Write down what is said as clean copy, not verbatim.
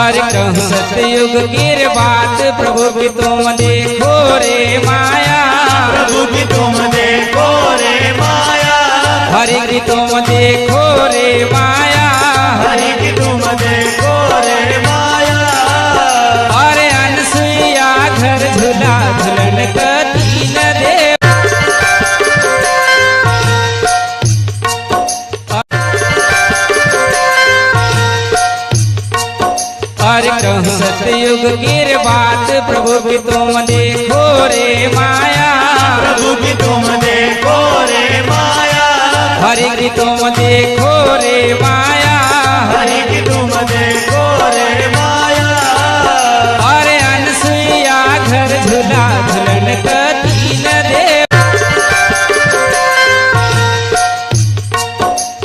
अरे कहूँ सतयुग गिर बात प्रभु की तुम देखो रे माया, प्रभु की तुम देखो रे माया, हरि की तुम देखो रे माया, हरि की तुम देखो रे माया। अरे अनसुईया घर झूला झूलन कतील दे, अरे कहूँ सतयुग गिर बात प्रभु की तुम देखो रे माया, प्रभु की तुम देखो रे माया, हरि की तुम देखो रे